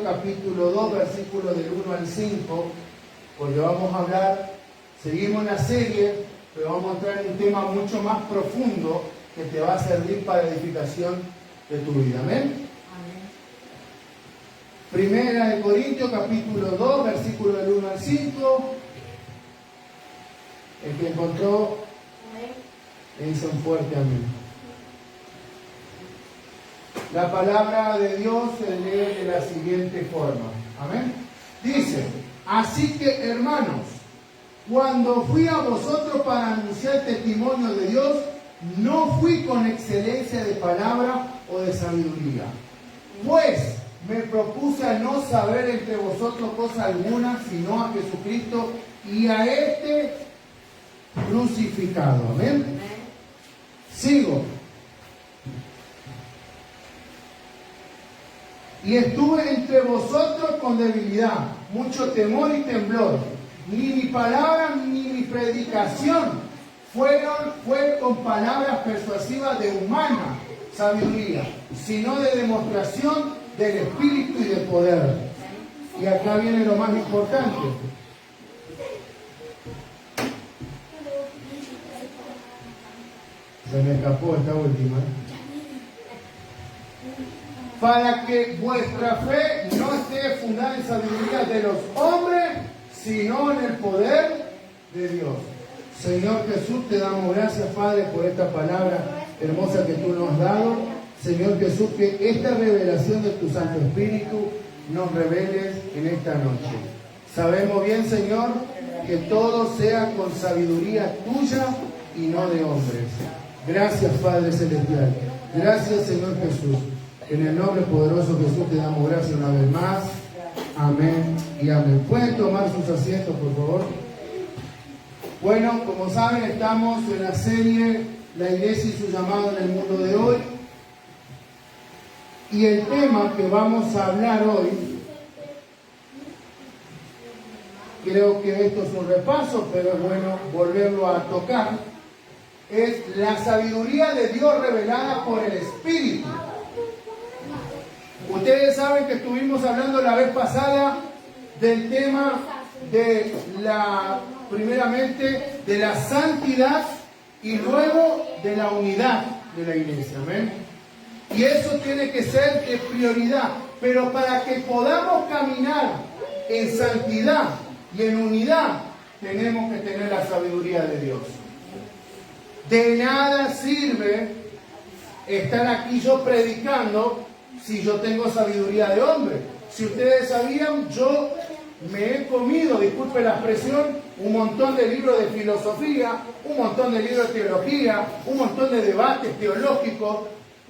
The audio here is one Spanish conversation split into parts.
capítulo 2, versículos del 1 al 5, porque vamos a hablar, seguimos la serie, pero vamos a entrar en un tema mucho más profundo que te va a servir para la edificación de tu vida. ¿Amén? Primera de Corintios, capítulo 2, versículo del 1 al 5. El que encontró, le dice un fuerte amén. La palabra de Dios se lee de la siguiente forma. Amén. Dice: así que, hermanos, cuando fui a vosotros para anunciar el testimonio de Dios, no fui con excelencia de palabra o de sabiduría, pues me propuse a no saber entre vosotros cosa alguna, sino a Jesucristo y a este crucificado. Amén. Sigo. Y estuve entre vosotros con debilidad, mucho temor y temblor. Ni mi palabra ni mi predicación fue con palabras persuasivas de humana sabiduría, sino de demostración del Espíritu y de poder. Y acá viene lo más importante. Se me escapó esta última. Para que vuestra fe no esté fundada en sabiduría de los hombres, sino en el poder de Dios. Señor Jesús, te damos gracias, Padre, por esta palabra hermosa que tú nos has dado. Señor Jesús, que esta revelación de tu Santo Espíritu nos reveles en esta noche. Sabemos bien, Señor, que todo sea con sabiduría tuya y no de hombres. Gracias, Padre Celestial. Gracias, Señor Jesús. En el nombre poderoso de Jesús te damos gracias una vez más. Amén y amén. ¿Pueden tomar sus asientos, por favor? Bueno, como saben, estamos en la serie La Iglesia y su llamado en el mundo de hoy. Y el tema que vamos a hablar hoy, creo que esto es un repaso, pero es bueno volverlo a tocar, es la sabiduría de Dios revelada por el Espíritu. Ustedes saben que estuvimos hablando la vez pasada del tema de primeramente de la santidad y luego de la unidad de la iglesia. Amén. Y eso tiene que ser de prioridad. Pero para que podamos caminar en santidad y en unidad, tenemos que tener la sabiduría de Dios. De nada sirve estar aquí yo predicando si yo tengo sabiduría de hombre. Si ustedes sabían, yo me he comido, disculpe la expresión, un montón de libros de filosofía, un montón de libros de teología, un montón de debates teológicos,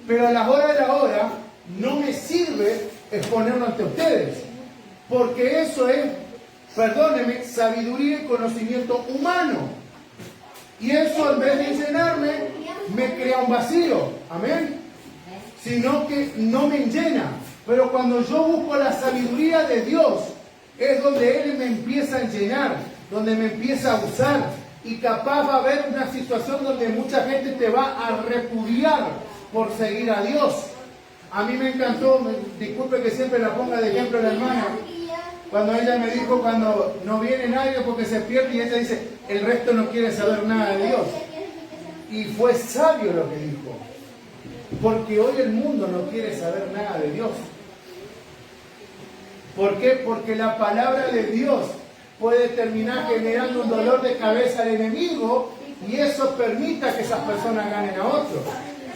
pero a la hora de la hora no me sirve exponerlo ante ustedes, porque eso es, perdónenme, sabiduría y conocimiento humano. Y eso, en vez de llenarme, me crea un vacío. Amén. Sino que no me llena. Pero cuando yo busco la sabiduría de Dios, es donde Él me empieza a llenar, donde me empieza a usar. Y capaz va a haber una situación donde mucha gente te va a repudiar por seguir a Dios. A mí me encantó, disculpe que siempre la ponga de ejemplo la hermana, cuando ella me dijo, cuando no viene nadie porque se pierde, y ella dice, el resto no quiere saber nada de Dios. Y fue sabio lo que dijo. Porque hoy el mundo no quiere saber nada de Dios. ¿Por qué? Porque la palabra de Dios puede terminar generando un dolor de cabeza al enemigo y eso permita que esas personas ganen a otros.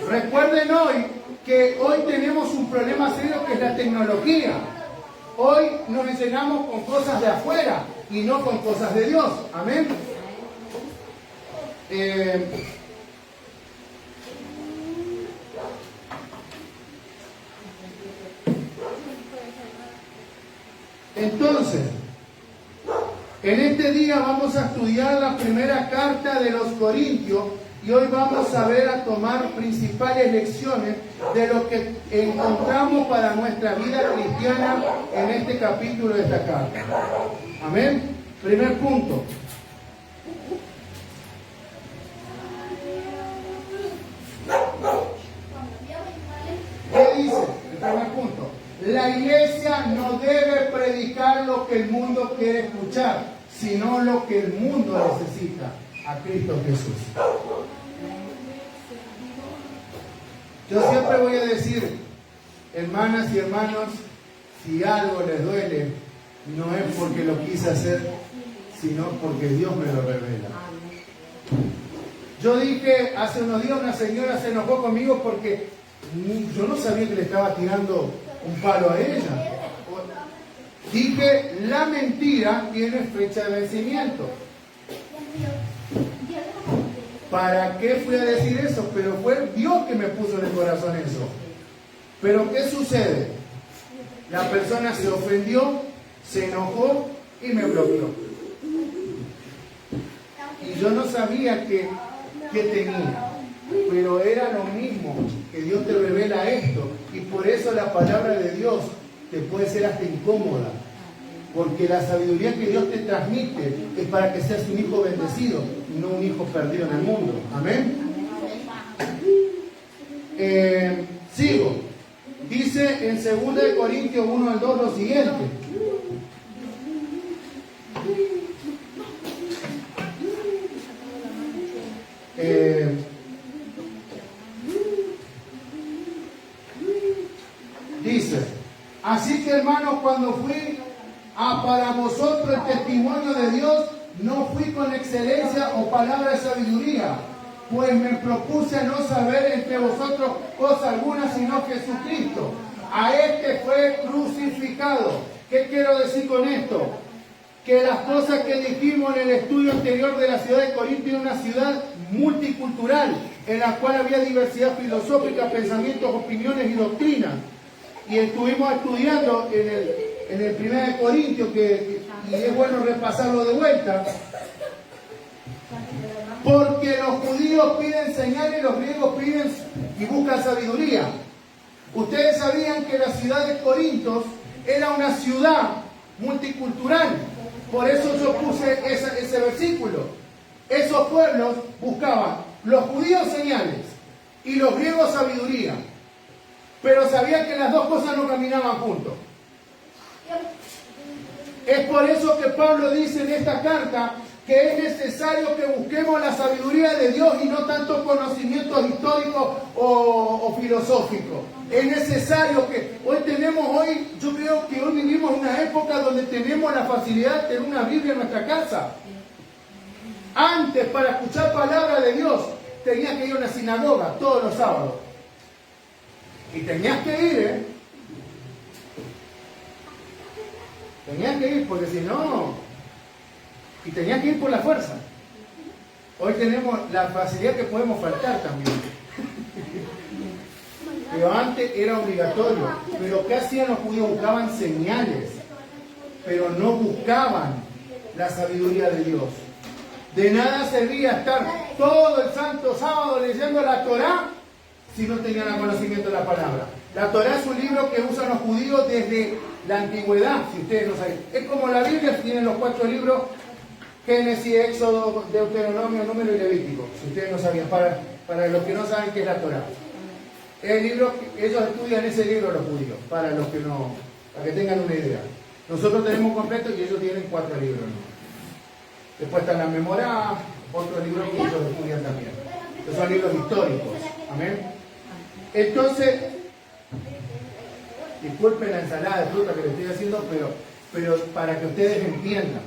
Recuerden hoy que hoy tenemos un problema serio que es la tecnología. Hoy nos enseñamos con cosas de afuera y no con cosas de Dios. Amén. Entonces, en este día vamos a estudiar la primera carta de los Corintios y hoy vamos a ver a tomar principales lecciones de lo que encontramos para nuestra vida cristiana en este capítulo de esta carta. Amén. Primer punto. ¿Qué dice? El primer punto. La iglesia no debe predicar lo que el mundo quiere escuchar, sino lo que el mundo necesita, a Cristo Jesús. Yo siempre voy a decir, hermanas y hermanos, si algo les duele, no es porque lo quise hacer, sino porque Dios me lo revela. Yo dije hace unos días, una señora se enojó conmigo porque yo no sabía que le estaba tirando un palo a ella. Dije, la mentira tiene fecha de vencimiento. ¿Para qué fui a decir eso? Pero fue Dios que me puso en el corazón eso. Pero ¿qué sucede? La persona se ofendió, se enojó y me bloqueó. Y yo no sabía qué tenía. Pero era lo mismo, que Dios te revela esto. Y por eso la palabra de Dios te puede ser hasta incómoda. Porque la sabiduría que Dios te transmite es para que seas un hijo bendecido, no un hijo perdido en el mundo. Amén. Sigo. Dice en 2 Corintios 1 al 2 lo siguiente. Dice, así que hermanos, cuando fui para vosotros el testimonio de Dios, no fui con excelencia o palabra de sabiduría, pues me propuse no saber entre vosotros cosa alguna sino Jesucristo. A este fue crucificado. ¿Qué quiero decir con esto? Que las cosas que dijimos en el estudio anterior de la ciudad de Corinto era una ciudad multicultural, en la cual había diversidad filosófica, pensamientos, opiniones y doctrinas. Y estuvimos estudiando en el 1 Corintios, y es bueno repasarlo de vuelta, porque los judíos piden señales y los griegos piden y buscan sabiduría. Ustedes sabían que la ciudad de Corintios era una ciudad multicultural, por eso yo puse ese versículo. Esos pueblos buscaban, los judíos señales y los griegos sabiduría, pero sabían que las dos cosas no caminaban juntos. Es por eso que Pablo dice en esta carta que es necesario que busquemos la sabiduría de Dios y no tanto conocimientos históricos o filosóficos. Es necesario que yo creo que hoy vivimos en una época donde tenemos la facilidad de tener una Biblia en nuestra casa. Antes, para escuchar palabra de Dios, tenías que ir a una sinagoga todos los sábados. Y tenías que ir, Tenías que ir, porque si no... Y tenías que ir por la fuerza. Hoy tenemos la facilidad que podemos faltar también. Pero antes era obligatorio. Pero ¿qué hacían los judíos? Buscaban señales, pero no buscaban la sabiduría de Dios. De nada servía estar todo el santo sábado leyendo la Torá si no tenían el conocimiento de la palabra. La Torá es un libro que usan los judíos desde la antigüedad, si ustedes no saben. Es como la Biblia, tienen los 4 libros: Génesis, Éxodo, Deuteronomio, Número y Levítico. Si ustedes no sabían, para los que no saben qué es la Torá. El libro, ellos estudian ese libro los judíos, para los que no, para que tengan una idea. Nosotros tenemos completo y ellos tienen 4 libros, ¿no? Después están las Memorá, otros libros que ellos estudian también. Esos son libros históricos. Amén. Entonces, disculpen la ensalada de fruta que les estoy haciendo, pero para que ustedes entiendan.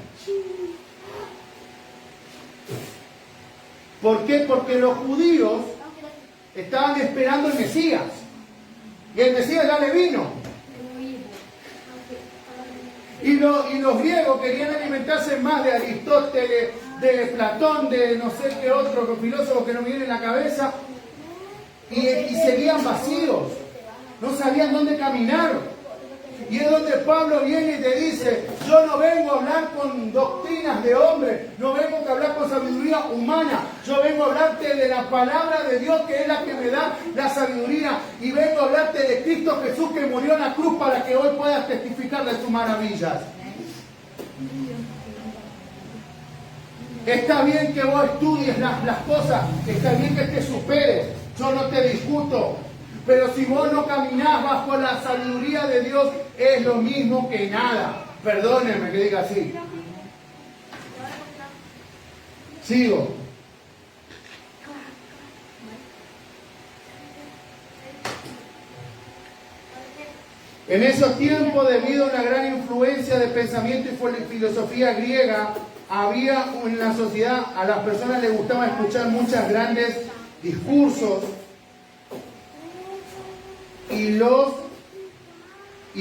¿Por qué? Porque los judíos estaban esperando el Mesías. Y el Mesías ya le vino. Y los griegos querían alimentarse más de Aristóteles, de Platón, de no sé qué otro filósofo que no me viene en la cabeza. Y seguían vacíos. No sabían dónde caminar. Y es donde Pablo viene y te dice: yo no vengo a hablar con doctrinas de hombres, no vengo a hablar con sabiduría humana, yo vengo a hablarte de la palabra de Dios, que es la que me da la sabiduría, y vengo a hablarte de Cristo Jesús, que murió en la cruz para que hoy puedas testificar de sus maravillas. Está bien que vos estudies las cosas, está bien que te superes, yo no te discuto, Pero si vos no caminás bajo la sabiduría de Dios, es lo mismo que nada. Perdónenme que diga así. Sigo. En esos tiempos, debido a una gran influencia de pensamiento y filosofía griega, había en la sociedad, a las personas les gustaba escuchar muchos grandes discursos y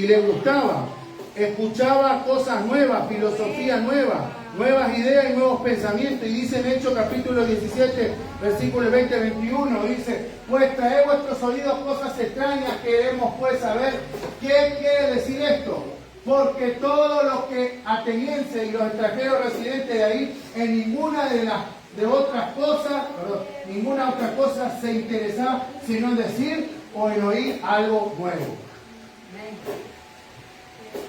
les gustaba, escuchaba cosas nuevas, filosofía nueva, nuevas ideas y nuevos pensamientos. Y dice en Hechos capítulo 17, versículo 20-21, dice: pues traed vuestros oídos cosas extrañas, queremos pues saber qué quiere decir esto. Porque todos los que atenienses y los extranjeros residentes de ahí, en ninguna ninguna otra cosa se interesaba, sino en decir o en oír algo nuevo.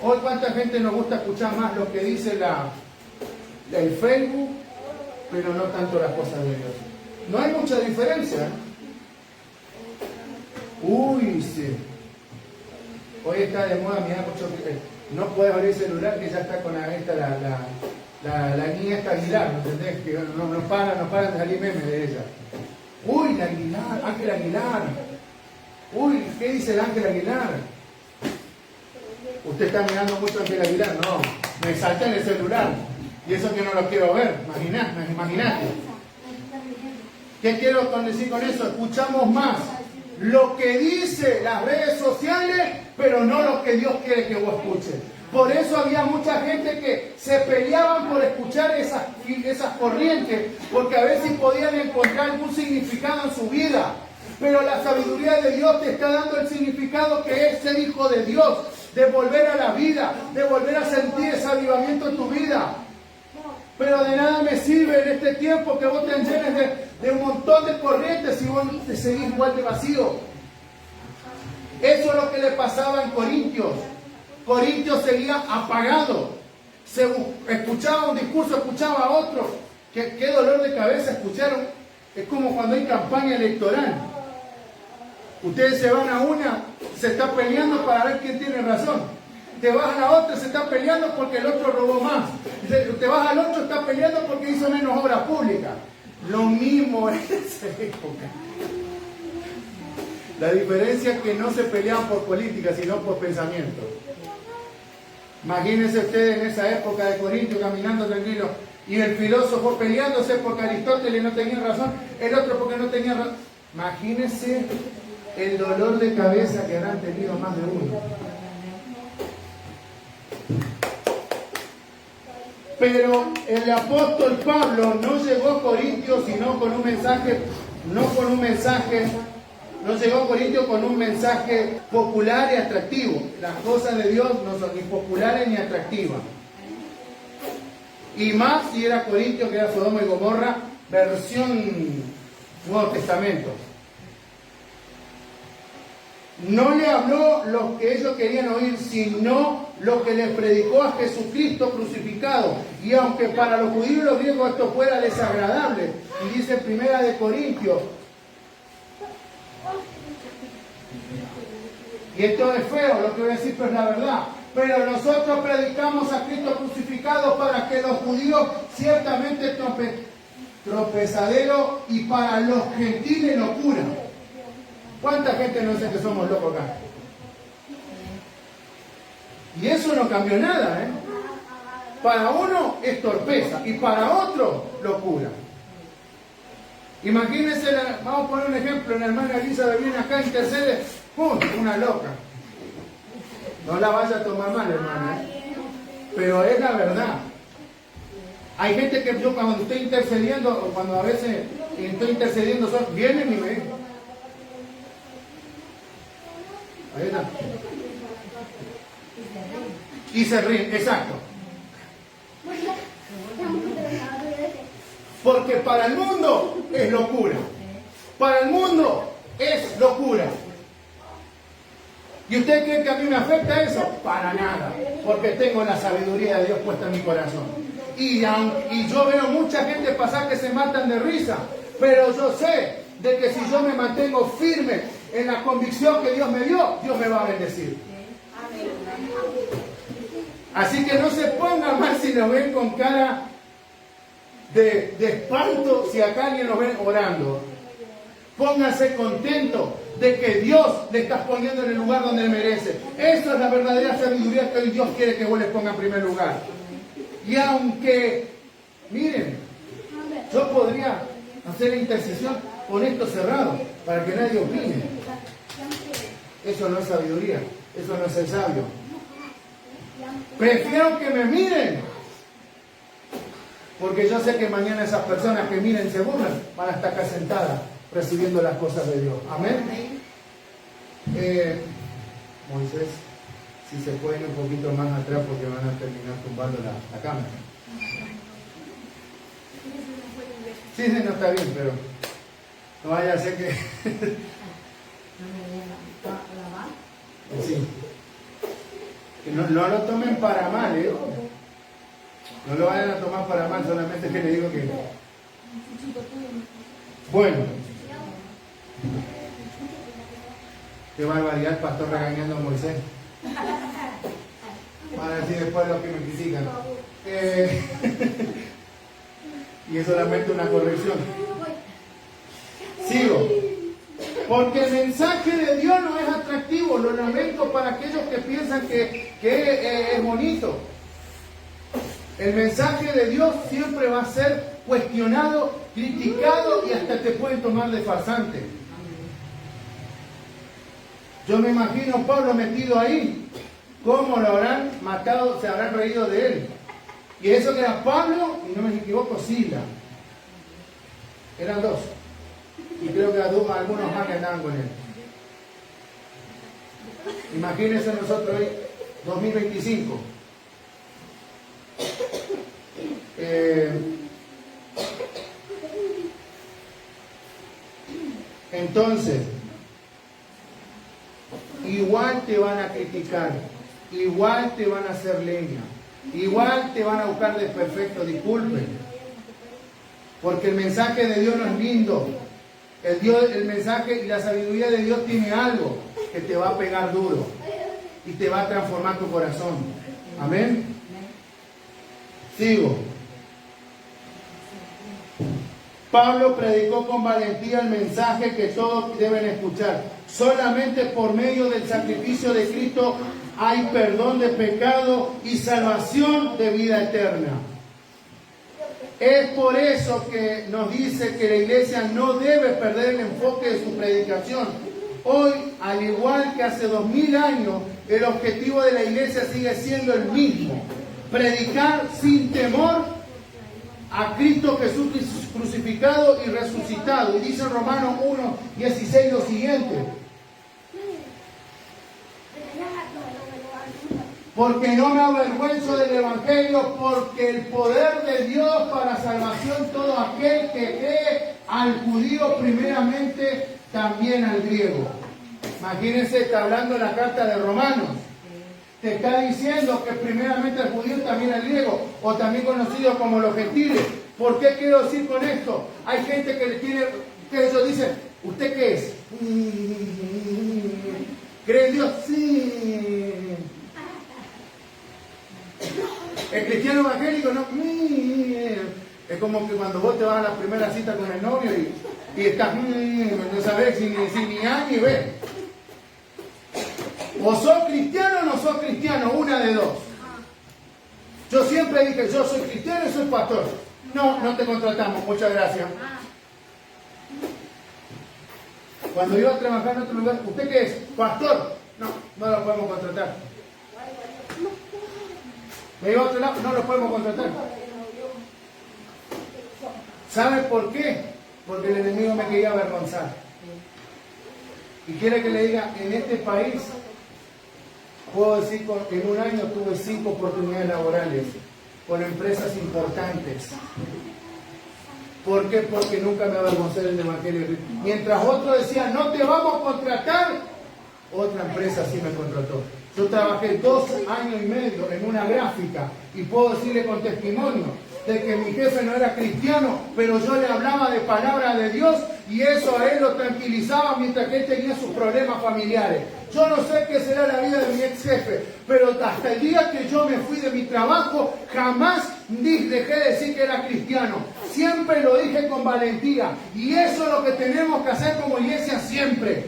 Hoy, ¿cuánta gente nos gusta escuchar más lo que dice el Facebook, pero no tanto las cosas de Dios? No hay mucha diferencia. Uy, sí. Hoy está de moda, mira, mucho no puedes abrir el celular que ya está con la niña esta Aguilar, ¿me entendés? Que no paran de salir memes de ella. Uy, la Aguilar, Ángel Aguilar. Uy, ¿qué dice el Ángel Aguilar? Usted está mirando mucho a Ángel Aguilar, no, me salté en el celular. Y eso que no lo quiero ver, imaginate. ¿Qué quiero decir con eso? Escuchamos más lo que dice las redes sociales, pero no lo que Dios quiere que vos escuches. Por eso había mucha gente que se peleaban por escuchar esas corrientes, porque a ver si podían encontrar algún significado en su vida. Pero la sabiduría de Dios te está dando el significado que es ser hijo de Dios, de volver a la vida, de volver a sentir ese avivamiento en tu vida. Pero de nada me sirve en este tiempo que vos te llenes de un montón de corrientes si vos te seguís igual de vacío. Eso es lo que le pasaba en Corintios. Corintios seguía apagado. Escuchaba un discurso, escuchaba otro. Qué dolor de cabeza escucharon. Es como cuando hay campaña electoral. Ustedes se van a una, se está peleando para ver quién tiene razón. Te vas a la otra, se está peleando porque el otro robó más. Te vas al otro, está peleando porque hizo menos obra pública. Lo mismo en esa época. La diferencia es que no se peleaban por política, sino por pensamiento. Imagínense ustedes en esa época de Corintio caminando tranquilo y el filósofo peleándose porque Aristóteles no tenía razón, el otro porque no tenía razón. Imagínense el dolor de cabeza que habrán tenido más de uno. Pero el apóstol Pablo no llegó a Corintios sino con un mensaje, no llegó a Corintios con un mensaje popular y atractivo. Las cosas de Dios no son ni populares ni atractivas. Y más si era Corintio, que era Sodoma y Gomorra, versión Nuevo Testamento. No le habló lo que ellos querían oír, sino lo que les predicó a Jesucristo crucificado. Y aunque para los judíos y los griegos esto fuera desagradable, y dice en 1 Corintios, y esto es feo lo que voy a decir, pero es la verdad, pero nosotros predicamos a Cristo crucificado para que los judíos ciertamente tropezadero y para los gentiles locura. ¿Cuánta gente no dice que somos locos acá? Y eso no cambió nada, ¿eh? Para uno es torpeza y para otro locura. Imagínense, vamos a poner un ejemplo, la hermana Elizabeth viene acá, intercede, ¡pum!, una loca. No la vaya a tomar mal, hermana, ¿eh? Pero es la verdad. Hay gente que yo cuando estoy intercediendo, o cuando a veces estoy intercediendo, vienen y me dicen, ahí está. Y se ríen, exacto. Porque para el mundo es locura. Para el mundo es locura. ¿Y usted cree que a mí me afecta eso? Para nada. Porque tengo la sabiduría de Dios puesta en mi corazón. Y yo veo mucha gente pasar que se matan de risa. Pero yo sé de que si yo me mantengo firme en la convicción que Dios me dio, Dios me va a bendecir. Así que no se pongan mal si nos ven con cara de espanto si acá alguien nos ven orando. Pónganse contentos de que Dios le está poniendo en el lugar donde merece. Eso es la verdadera sabiduría que hoy Dios quiere que vos les pongas en primer lugar. Y aunque, miren, yo podría hacer la intercesión con esto cerrado para que nadie opine. Eso no es sabiduría, eso no es el sabio. Prefiero que me miren, porque yo sé que mañana esas personas que miren se burlan, van a estar acá sentadas recibiendo las cosas de Dios. Amén. Moisés, si se pueden un poquito más atrás porque van a terminar tumbando la cámara. Sí, no está bien, pero no vaya a ser que... Sí. Que no lo tomen para mal, ¿eh? No lo vayan a tomar para mal, solamente que le digo que... Bueno. Qué barbaridad el pastor regañando a Moisés. Van a decir después lo que me critican. Y es solamente una corrección. Sigo. Porque el mensaje de Dios no es atractivo. Lo lamento para aquellos que piensan que es bonito. El mensaje de Dios siempre va a ser cuestionado, criticado y hasta te pueden tomar de farsante. Yo me imagino a Pablo metido ahí. ¿Cómo lo habrán matado? Se habrán reído de él. Y eso que era Pablo, y no me equivoco, Sila. Eran dos. Y creo que algunos más que andaban con él. Imagínense nosotros hoy, 2025. Entonces, igual te van a criticar, igual te van a hacer leña, igual te van a buscar desperfecto, disculpen, porque el mensaje de Dios no es lindo. El mensaje y la sabiduría de Dios tiene algo que te va a pegar duro y te va a transformar tu corazón. Amén. Sigo. Pablo predicó con valentía el mensaje que todos deben escuchar. Solamente por medio del sacrificio de Cristo hay perdón de pecado y salvación de vida eterna. Es por eso que nos dice que la iglesia no debe perder el enfoque de su predicación. Hoy, al igual que hace 2000 años, el objetivo de la iglesia sigue siendo el mismo. Predicar sin temor a Cristo Jesús crucificado y resucitado. Y dice Romanos 1:16 lo siguiente. Porque no me avergüenzo del Evangelio, porque el poder de Dios para salvación todo aquel que cree, al judío primeramente, también al griego. Imagínense, está hablando la carta de Romanos. Te está diciendo que primeramente al judío, también al griego, o también conocido como los gentiles. ¿Por qué quiero decir con esto? Hay gente que le tiene, que ellos dicen, ¿usted qué es? ¿Cree en Dios? Sí. El cristiano evangélico no. Es como que cuando vos te vas a la primera cita con el novio y estás, no sabés si ni A ni B. O sos cristiano o no sos cristiano, una de dos. Yo siempre dije, yo soy cristiano y soy pastor. No, no te contratamos, muchas gracias. Cuando iba a trabajar en otro lugar, ¿usted qué es? ¿Pastor? No, no lo podemos contratar. Me iba a otro lado, no lo podemos contratar. ¿Sabe por qué? Porque el enemigo me quería avergonzar. Y quiere que le diga, en este país, puedo decir que en un año tuve 5 oportunidades laborales con empresas importantes. ¿Por qué? Porque nunca me avergoncé del Evangelio. Mientras otros decían, no te vamos a contratar, otra empresa sí me contrató. Yo trabajé 2 años y medio en una gráfica y puedo decirle con testimonio de que mi jefe no era cristiano, pero yo le hablaba de palabra de Dios y eso a él lo tranquilizaba mientras que él tenía sus problemas familiares. Yo no sé qué será la vida de mi ex jefe, pero hasta el día que yo me fui de mi trabajo, jamás dejé de decir que era cristiano. Siempre lo dije con valentía, y eso es lo que tenemos que hacer como iglesia siempre.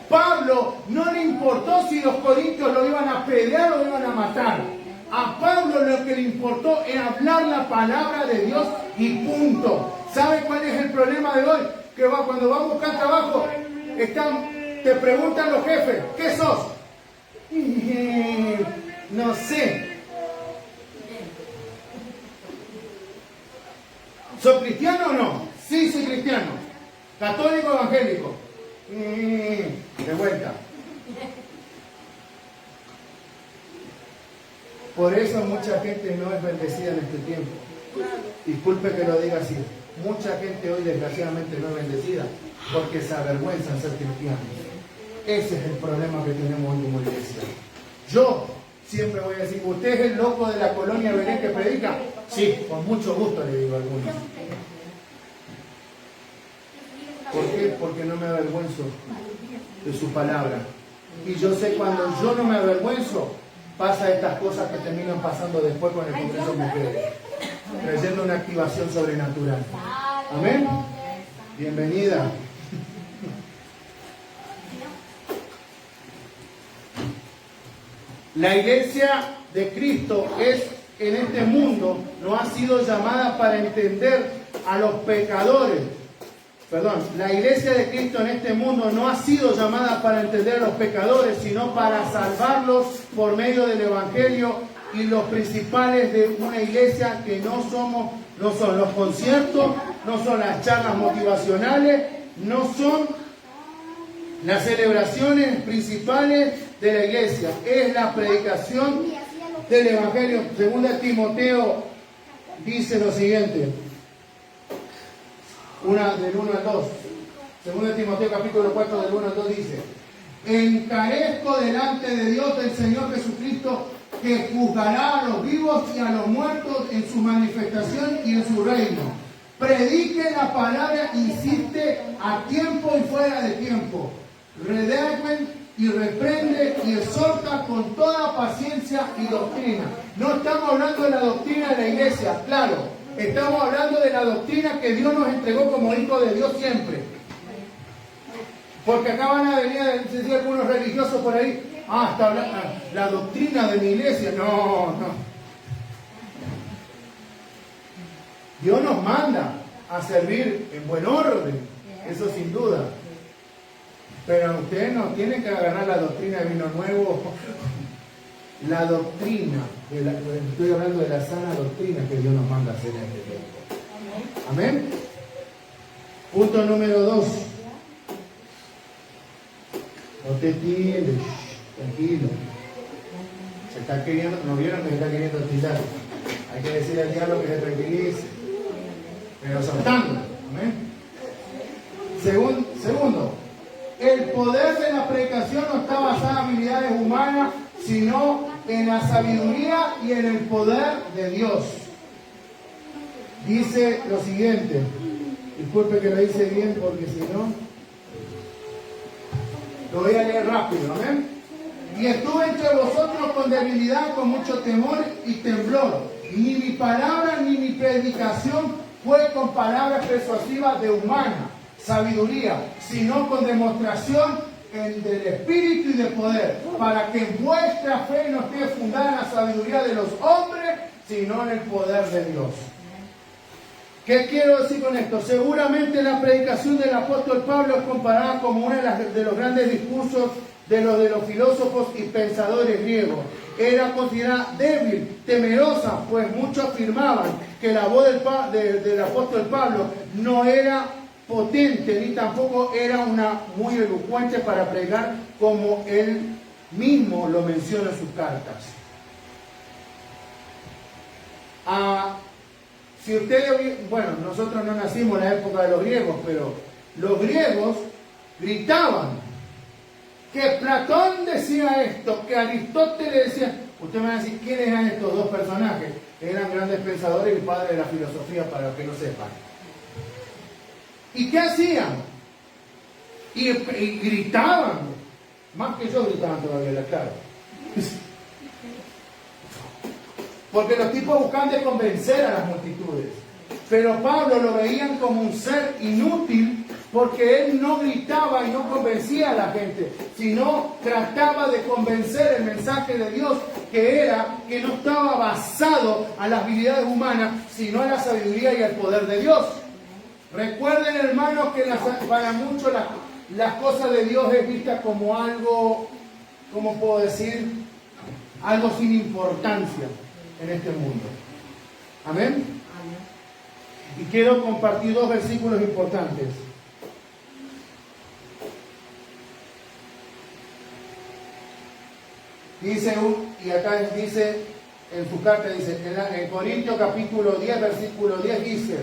Pablo no le importó si los corintios lo iban a apedrear o lo iban a matar. A Pablo lo que le importó era hablar la palabra de Dios y punto. ¿Sabe cuál es el problema de hoy? Que cuando va a buscar trabajo, te preguntan los jefes, ¿qué sos? No sé. ¿Soy cristiano o no? Sí, soy cristiano. ¿Católico o evangélico? De vuelta. Por eso mucha gente no es bendecida en este tiempo. Disculpe que lo diga así. Mucha gente hoy desgraciadamente no es bendecida porque se avergüenzan ser cristianos. Ese es el problema que tenemos hoy como iglesia. Yo siempre voy a decir, ¿usted es el loco de la colonia Belén que predica? Sí, con mucho gusto le digo a algunos. ¿Por qué? Porque no me avergüenzo de su palabra. Y yo sé cuando yo no me avergüenzo, pasa estas cosas que terminan pasando después con el Congreso de Mujeres, trayendo una activación sobrenatural. Amén. Bienvenida. La iglesia de Cristo en este mundo no ha sido llamada para entender a los pecadores. La iglesia de Cristo en este mundo no ha sido llamada para entender a los pecadores, sino para salvarlos por medio del Evangelio. Y los principales de una iglesia que no son los conciertos, no son las charlas motivacionales, no son las celebraciones principales de la iglesia, es la predicación del Evangelio. Segunda Timoteo dice lo siguiente, del 1 al 2. Segunda Timoteo capítulo 4 del 1 al 2 dice: encarezco delante de Dios del Señor Jesucristo, que juzgará a los vivos y a los muertos en su manifestación y en su reino. Predique la palabra, insiste a tiempo y fuera de tiempo. Redargüen y reprende y exhorta con toda paciencia y doctrina. No estamos hablando de la doctrina de la iglesia, claro. Estamos hablando de la doctrina que Dios nos entregó como hijos de Dios siempre. Porque acá van a venir a decir algunos religiosos por ahí, está la doctrina de mi iglesia. No. Dios nos manda a servir en buen orden, eso sin duda. Pero usted no tiene que agarrar la doctrina de vino nuevo. La doctrina, estoy hablando de la sana doctrina que Dios nos manda a hacer en este tiempo. Amén. Punto número 2. No te tires, tranquilo. Se está queriendo, ¿no vieron que se está queriendo tirar? Hay que decirle al diablo que se tranquilice, pero soltando. Amén. Segundo, el poder de la predicación no está basado en habilidades humanas, sino en la sabiduría y en el poder de Dios. Dice lo siguiente, disculpe que lo hice bien porque si no, lo voy a leer rápido, amén. Y estuve entre vosotros con debilidad, con mucho temor y temblor. Ni mi palabra ni mi predicación fue con palabras persuasivas de humana sabiduría, sino con demostración del Espíritu y de poder, para que vuestra fe no esté fundada en la sabiduría de los hombres, sino en el poder de Dios. ¿Qué quiero decir con esto? Seguramente la predicación del apóstol Pablo es comparada como uno de los grandes discursos de los filósofos y pensadores griegos. Era considerada débil, temerosa, pues muchos afirmaban que la voz del apóstol Pablo no era potente, ni tampoco era una muy elocuente para predicar, como él mismo lo menciona en sus cartas. Si ustedes, bueno, nosotros no nacimos en la época de los griegos, pero los griegos gritaban que Platón decía esto, que Aristóteles decía. Ustedes me van a decir, ¿quiénes eran estos dos personajes? Eran grandes pensadores y padres de la filosofía, para los que no sepan. ¿Y qué hacían? Y gritaban. Más que yo gritaban todavía, claro. Porque los tipos buscan de convencer a las multitudes. Pero Pablo lo veían como un ser inútil porque él no gritaba y no convencía a la gente, sino trataba de convencer el mensaje de Dios, que no estaba basado a las habilidades humanas, sino a la sabiduría y al poder de Dios. Recuerden, hermanos, que para muchos las cosas de Dios es vista como algo, ¿cómo puedo decir? Algo sin importancia en este mundo. Amén. Y quiero compartir dos versículos importantes. Dice, y acá dice, en su carta dice, en Corintios capítulo 10, versículo 10 dice,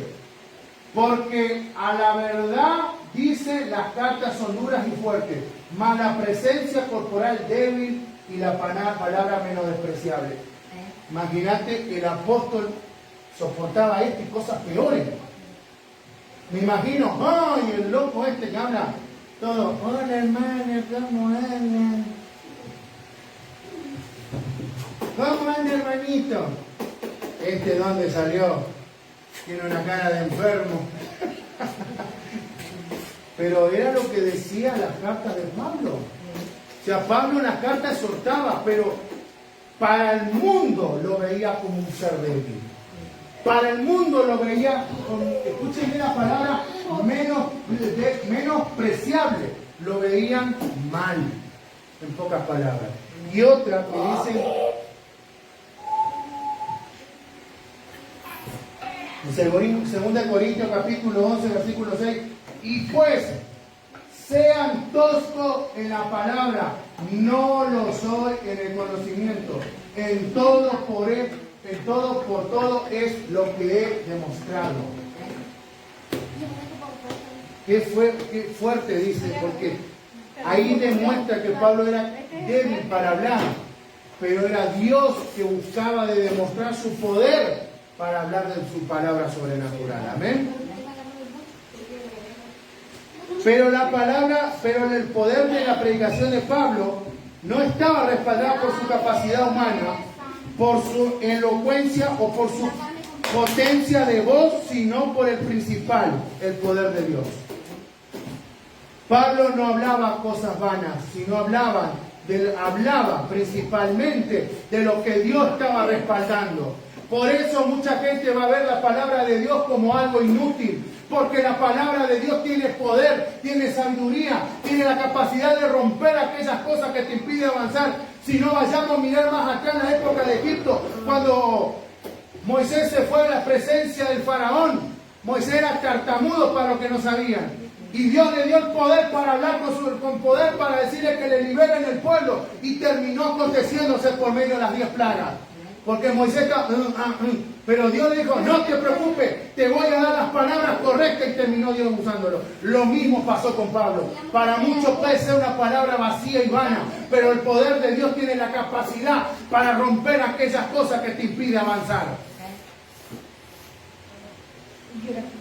porque a la verdad, dice, las cartas son duras y fuertes, mas la presencia corporal débil y la palabra menos despreciable. Imagínate que el apóstol soportaba esto y cosas peores. Me imagino, ¡ay! El loco este que habla todo, hola hermano, ¿cómo andan? ¿Cómo anda, hermanito? ¿Este dónde salió? Tiene una cara de enfermo. Pero era lo que decía las cartas de Pablo. O sea, Pablo en las cartas exhortaba, pero para el mundo lo veía como un ser débil. Para el mundo lo veía, escúchenme la palabra, menospreciable. Lo veían mal, en pocas palabras. Y otra que dice, en 2 Corintios capítulo 11, versículo 6, y pues, sean toscos en la palabra, no lo soy en el conocimiento, en todo por todo es lo que he demostrado. Qué fuerte dice, porque ahí demuestra que Pablo era débil para hablar, pero era Dios que buscaba de demostrar su poder para hablar de su palabra sobrenatural. Amén. Pero el poder de la predicación de Pablo no estaba respaldado por su capacidad humana, por su elocuencia o por su potencia de voz, sino por el principal, el poder de Dios. Pablo no hablaba cosas vanas, sino hablaba principalmente de lo que Dios estaba respaldando. Por eso mucha gente va a ver la palabra de Dios como algo inútil, porque la palabra de Dios tiene poder, tiene sabiduría, tiene la capacidad de romper aquellas cosas que te impiden avanzar. Si no, vayamos a mirar más acá en la época de Egipto, cuando Moisés se fue a la presencia del faraón. Moisés era tartamudo para los que no sabían. Y Dios le dio el poder para hablar con poder, para decirle que le liberen el pueblo. Y terminó aconteciéndose por medio de las 10 plagas. Porque Moisés está... Pero Dios le dijo, no te preocupes, te voy a dar las palabras correctas, y terminó Dios usándolo. Lo mismo pasó con Pablo. Para muchos puede ser una palabra vacía y vana, pero el poder de Dios tiene la capacidad para romper aquellas cosas que te impiden avanzar.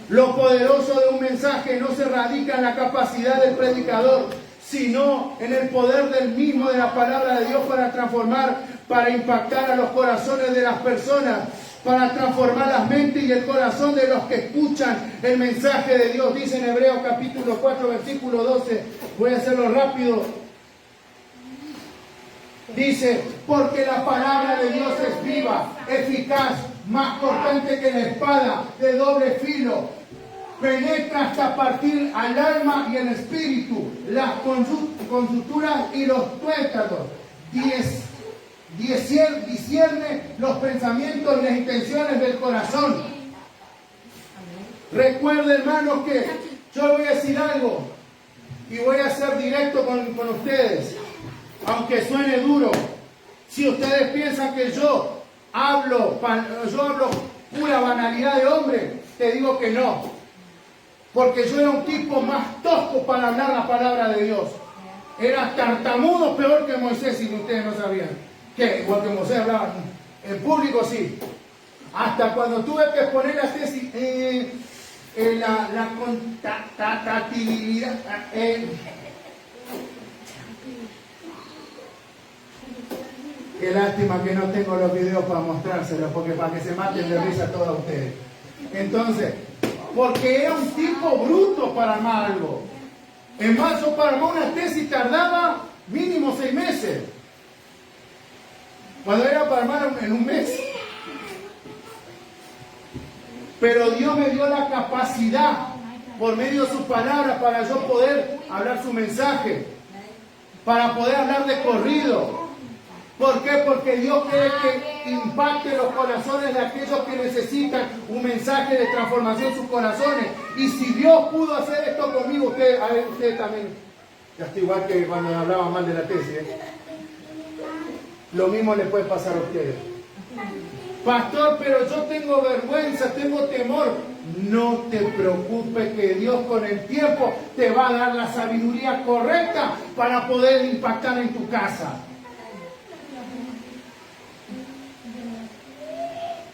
Lo poderoso de un mensaje no se radica en la capacidad del predicador, sino en el poder del mismo de la palabra de Dios para transformar, para impactar a los corazones de las personas, para transformar las mentes y el corazón de los que escuchan el mensaje de Dios. Dice en Hebreos capítulo 4, versículo 12, voy a hacerlo rápido. Dice, porque la palabra de Dios es viva, eficaz, más cortante que la espada de doble filo, penetra hasta partir al alma y el espíritu, las consulturas y los tuétanos, discierne los pensamientos y las intenciones del corazón. Recuerden, hermanos, que yo voy a decir algo y voy a ser directo con ustedes, aunque suene duro. Si ustedes piensan que yo hablo pura banalidad de hombre, te digo que no. Porque yo era un tipo más tosco para hablar la palabra de Dios. Era tartamudo peor que Moisés, si ustedes no sabían. ¿Qué? Igual que Moisés hablaba en público, sí. Hasta cuando tuve que exponer la tesis, la contactabilidad. Qué lástima que no tengo los videos para mostrárselos, porque para que se maten de risa todos ustedes. Entonces, porque era un tipo bruto para armar algo. En marzo para armar una tesis tardaba mínimo 6 meses. Cuando era para armar en un mes. Pero Dios me dio la capacidad, por medio de sus palabras, para yo poder hablar su mensaje, para poder hablar de corrido. ¿Por qué? Porque Dios quiere que impacte los corazones de aquellos que necesitan un mensaje de transformación en sus corazones. Y si Dios pudo hacer esto conmigo, ustedes también, ya está igual que cuando hablaba mal de la tesis, lo mismo le puede pasar a ustedes. Pastor, pero yo tengo vergüenza, tengo temor. No te preocupes, que Dios con el tiempo te va a dar la sabiduría correcta para poder impactar en tu casa.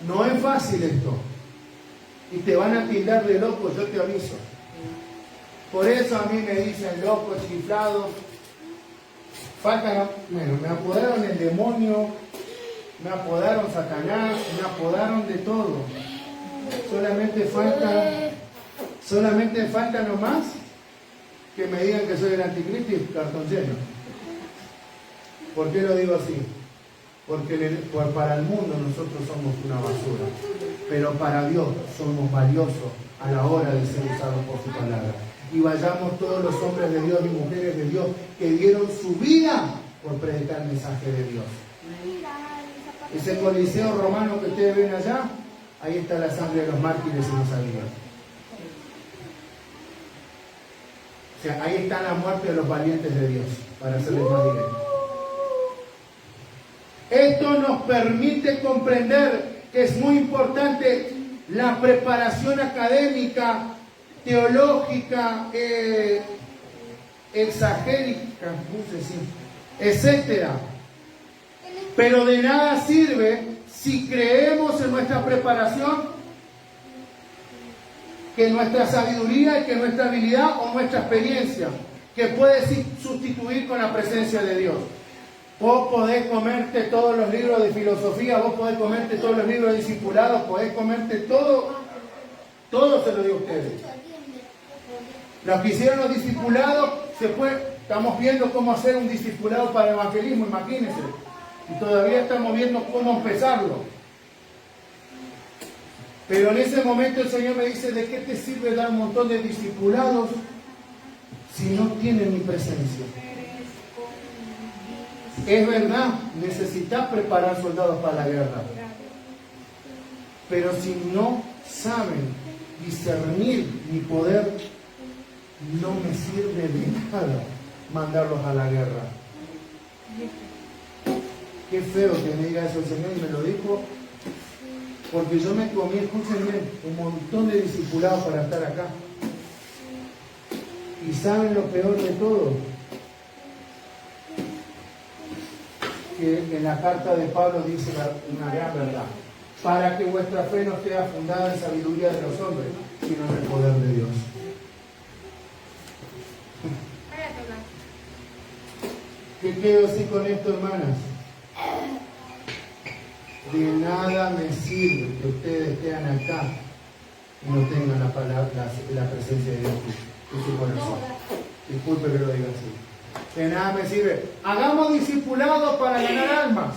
No es fácil esto. Y te van a tildar de loco, yo te aviso. Por eso a mí me dicen loco, chiflado. Faltan, bueno, me apodaron el demonio, me apodaron Satanás, me apodaron de todo. Solamente falta nomás que me digan que soy el anticristo y cartón lleno. ¿Por qué lo digo así? Porque para el mundo nosotros somos una basura, pero para Dios somos valiosos a la hora de ser usados por su palabra. Y vayamos todos los hombres de Dios y mujeres de Dios que dieron su vida por predicar el mensaje de Dios. Ese coliseo romano que ustedes ven allá, ahí está la sangre de los mártires y no sabían. O sea, ahí está la muerte de los valientes de Dios, para hacerles más directo. Esto nos permite comprender que es muy importante la preparación académica, teológica, exagérica, etcétera. Pero de nada sirve si creemos en nuestra preparación, que nuestra sabiduría y que nuestra habilidad o nuestra experiencia, que puede sustituir con la presencia de Dios. Vos podés comerte todos los libros de filosofía, vos podés comerte todos los libros de discipulados, podés comerte todo se lo digo a ustedes. Los que hicieron los discipulados, estamos viendo cómo hacer un discipulado para el evangelismo, imagínense. Y todavía estamos viendo cómo empezarlo. Pero en ese momento el Señor me dice, ¿de qué te sirve dar un montón de discipulados si no tienen mi presencia? Es verdad, necesitas preparar soldados para la guerra. Pero si no saben discernir mi poder, no me sirve de nada mandarlos a la guerra. Qué feo que me diga eso el Señor, y me lo dijo porque yo me comí, escúchenme, un montón de discipulados para estar acá. Y saben lo peor de todo, que en la carta de Pablo dice una gran verdad: para que vuestra fe no esté fundada en sabiduría de los hombres, sino en el poder de Dios. ¿Qué quiero decir con esto, hermanas? De nada me sirve que ustedes estén acá y no tengan la presencia de Dios en su corazón. Disculpe que lo diga así. De nada me sirve. Hagamos discipulados para ganar almas.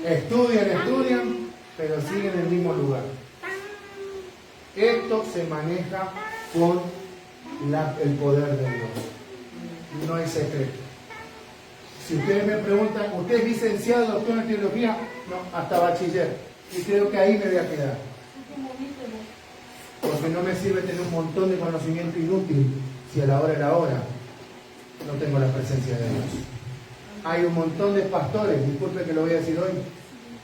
Estudian, pero siguen en el mismo lugar. Esto se maneja con el poder de Dios. No hay secreto. Si ustedes me preguntan, ¿usted es licenciado, doctor en teología? No, hasta bachiller. Y creo que ahí me voy a quedar. Porque no me sirve tener un montón de conocimiento inútil si a la hora de la hora no tengo la presencia de Dios. Hay un montón de pastores, disculpe que lo voy a decir hoy,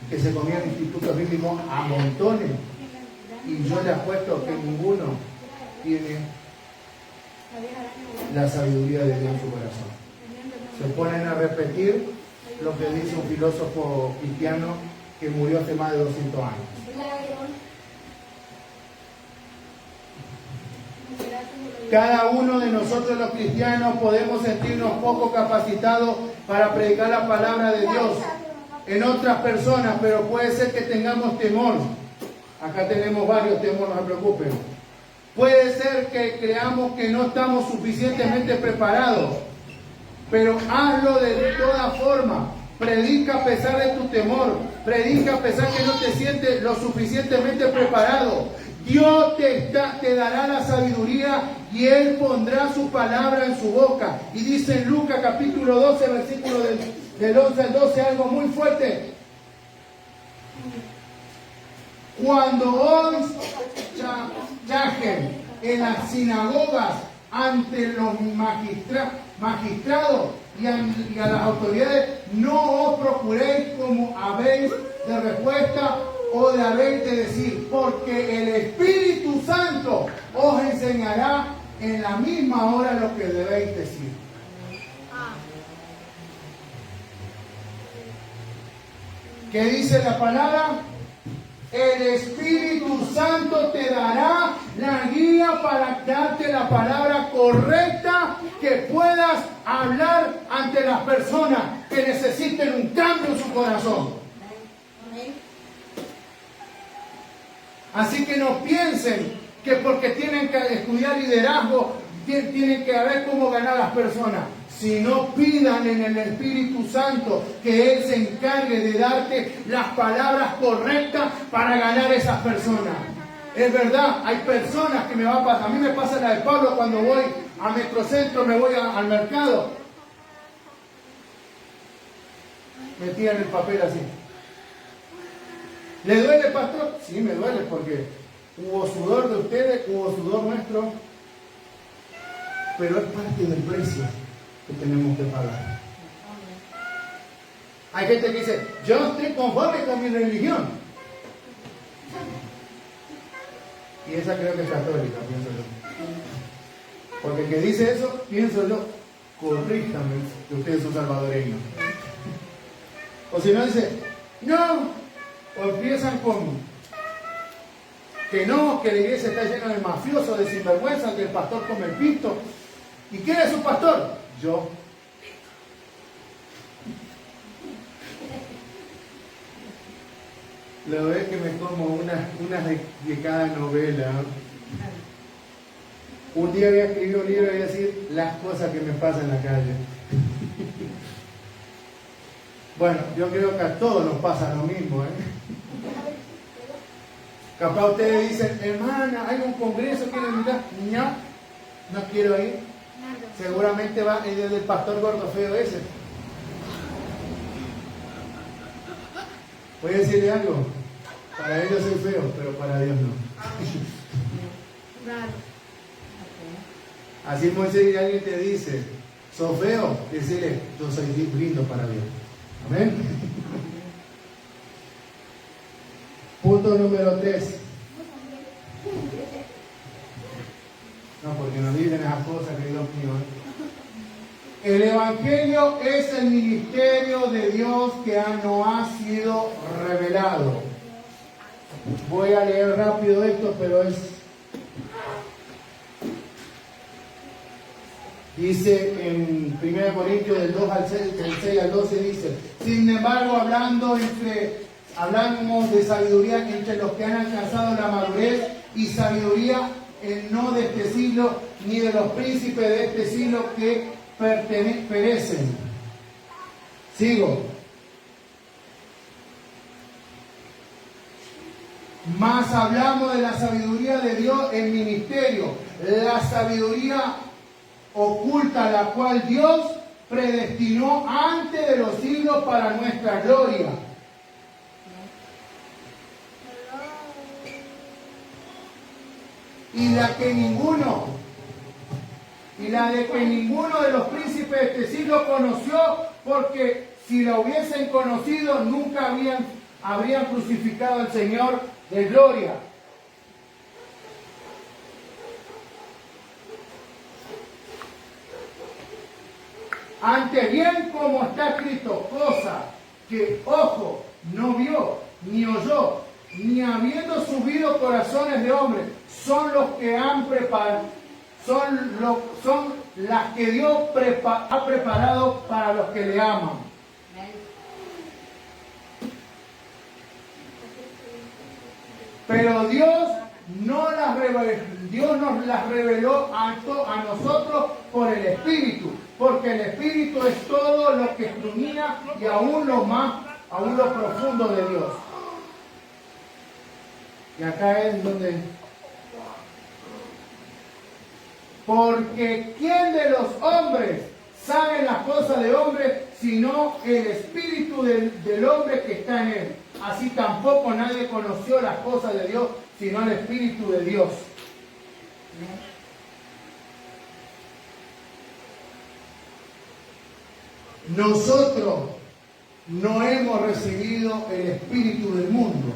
que se comían institutos bíblicos a montones. Y yo le apuesto que ninguno tiene la sabiduría de Dios en su corazón. Se ponen a repetir lo que dice un filósofo cristiano que murió hace más de 200 años. Cada uno de nosotros los cristianos podemos sentirnos poco capacitados para predicar la palabra de Dios en otras personas, pero puede ser que tengamos temor. Acá tenemos varios temores, no se preocupen. Puede ser que creamos que no estamos suficientemente preparados, pero hazlo de toda forma. Predica a pesar de tu temor, predica a pesar que no te sientes lo suficientemente preparado. Dios te dará la sabiduría y Él pondrá su palabra en su boca. Y dice en Lucas capítulo 12, versículo del 11 al 12, algo muy fuerte. Cuando os llamen en las sinagogas ante los magistrados y a las autoridades, no os procuréis como habéis de respuesta o de habéis de decir, porque el Espíritu Santo os enseñará en la misma hora lo que debéis decir. ¿Qué dice la palabra? El Espíritu Santo te dará la guía para darte la palabra correcta que puedas hablar ante las personas que necesiten un cambio en su corazón. Así que no piensen que porque tienen que estudiar liderazgo tienen que ver cómo ganar a las personas. Si no, pidan en el Espíritu Santo que Él se encargue de darte las palabras correctas para ganar a esas personas. Es verdad, hay personas que me va a pasar. A mí me pasa la de Pablo cuando voy a Metrocentro, me voy al mercado. Me tiran el papel así. ¿Le duele, pastor? Sí, me duele porque hubo sudor de ustedes, hubo sudor nuestro. Pero es parte del precio que tenemos que pagar. Hay gente que dice, yo no estoy conforme con mi religión. Y esa creo que es católica, pienso yo. Porque el que dice eso, pienso yo, corríjame que ustedes son salvadoreños. O si no dice, no, o empiezan con que no, que la iglesia está llena de mafiosos, de sinvergüenza, que el pastor come el pisto. ¿Y quién es su pastor? Yo. La vez que me como unas de cada novela. Un día voy a escribir un libro y voy a decir las cosas que me pasan en la calle. Bueno, yo creo que a todos nos pasa lo mismo, ¿eh? Capaz ustedes dicen, hermana, hay un congreso, ¿quieren invitar? No quiero ir. Seguramente va desde el pastor gordo feo ese. Voy a decirle algo. Para ellos soy feo, pero para Dios no. Así Moisés, y alguien te dice, ¿sos feo? Decirle, yo soy lindo para Dios. Amén. Punto número 3. No, porque nos dicen esas cosas que Dios mío. El Evangelio es el ministerio de Dios que no ha sido revelado. Voy a leer rápido esto, pero es... Dice en 1 Corintios del 2 al 6, del 6 al 12, dice, sin embargo, hablamos de sabiduría entre los que han alcanzado la madurez y sabiduría no de este siglo, ni de los príncipes de este siglo que perecen. Sigo. Más hablamos de la sabiduría de Dios en ministerio, la sabiduría oculta, la cual Dios predestinó antes de los siglos para nuestra gloria. Y la de que ninguno de los príncipes de este siglo conoció, porque si la hubiesen conocido, nunca habrían crucificado al Señor de gloria. Antes bien, como está escrito, cosa que ojo no vio, ni oyó, ni habiendo subido corazones de hombres, son los que han preparado son las que Dios ha preparado para los que le aman. Pero Dios nos las reveló a nosotros por el Espíritu, porque el Espíritu es todo lo que escudriña y aún lo profundo de Dios. Y acá es donde... Porque ¿quién de los hombres sabe las cosas de hombre, sino el Espíritu del hombre que está en él? Así tampoco nadie conoció las cosas de Dios, sino el Espíritu de Dios. Nosotros no hemos recibido el Espíritu del mundo,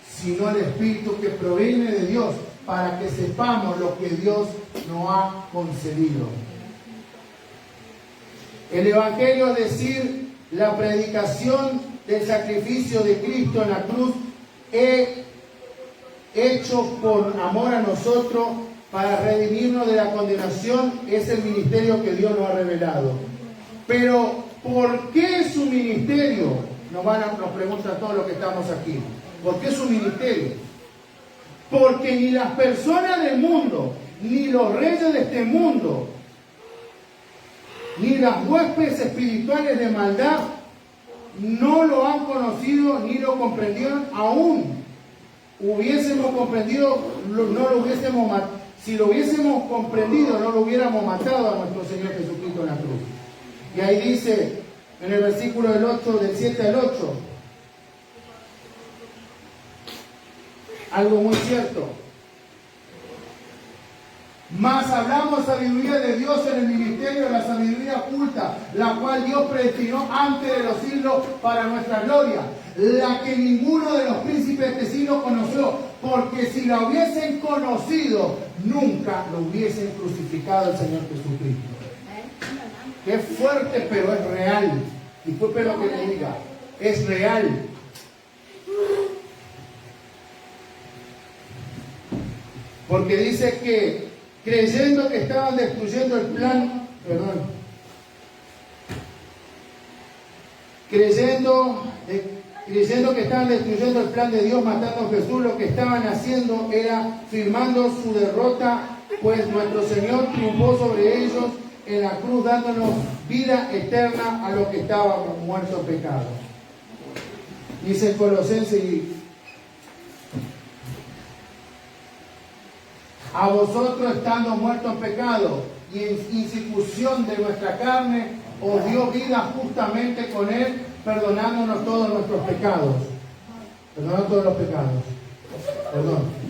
sino el Espíritu que proviene de Dios, para que sepamos lo que Dios nos ha concedido. El Evangelio, es decir, la predicación del sacrificio de Cristo en la cruz, hecho por amor a nosotros para redimirnos de la condenación, es el ministerio que Dios nos ha revelado. Pero, ¿por qué su ministerio? Nos preguntan todos los que estamos aquí. ¿Por qué su ministerio? Porque ni las personas del mundo, ni los reyes de este mundo, ni las huestes espirituales de maldad no lo han conocido ni lo comprendieron aún. Hubiésemos comprendido, si lo hubiésemos comprendido, no lo hubiéramos matado a nuestro Señor Jesucristo en la cruz. Y ahí dice, en el versículo del 7 al 8, algo muy cierto. Mas hablamos sabiduría de Dios en el ministerio de la sabiduría oculta, la cual Dios predestinó antes de los siglos para nuestra gloria, la que ninguno de los príncipes de este siglo conoció, porque si la hubiesen conocido, nunca lo hubiesen crucificado al Señor Jesucristo. Qué fuerte, pero es real. Disculpe lo que le diga, es real. Porque dice que creyendo que estaban destruyendo el plan, creyendo que estaban destruyendo el plan de Dios matando a Jesús, lo que estaban haciendo era firmando su derrota, pues nuestro Señor triunfó sobre ellos en la cruz, dándonos vida eterna a los que estábamos muertos en pecado. Dice el Colosenses: a vosotros, estando muertos en pecado y en incircuncisión de nuestra carne, os dio vida justamente con Él, perdonándonos todos nuestros pecados. Perdonando todos los pecados. Perdón.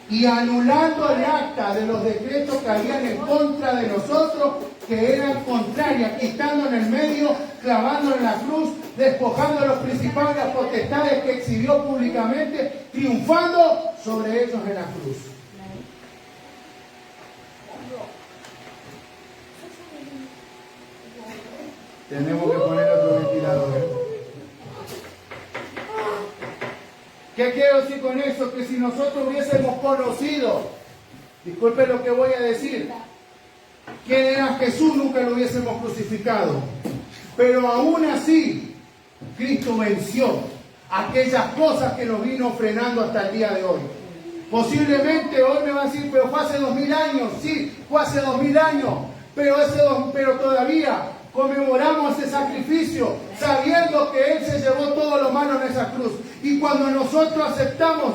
Y anulando el acta de los decretos que habían en contra de nosotros, que eran contrarias, quitando en el medio, clavando en la cruz, despojando a los principales y las potestades que exhibió públicamente, triunfando sobre ellos en la cruz. Tenemos que poner otro ventilador. ¿Qué quiero decir con eso? Que si nosotros hubiésemos conocido, disculpe lo que voy a decir, quién era Jesús, nunca lo hubiésemos crucificado. Pero aún así, Cristo venció aquellas cosas que nos vino frenando hasta el día de hoy. Posiblemente hoy me va a decir, pero fue hace 2000 años. Sí, fue hace 2000 años, pero todavía conmemoramos ese sacrificio, sabiendo que Él se llevó todo lo malo en esa cruz. Y cuando nosotros aceptamos,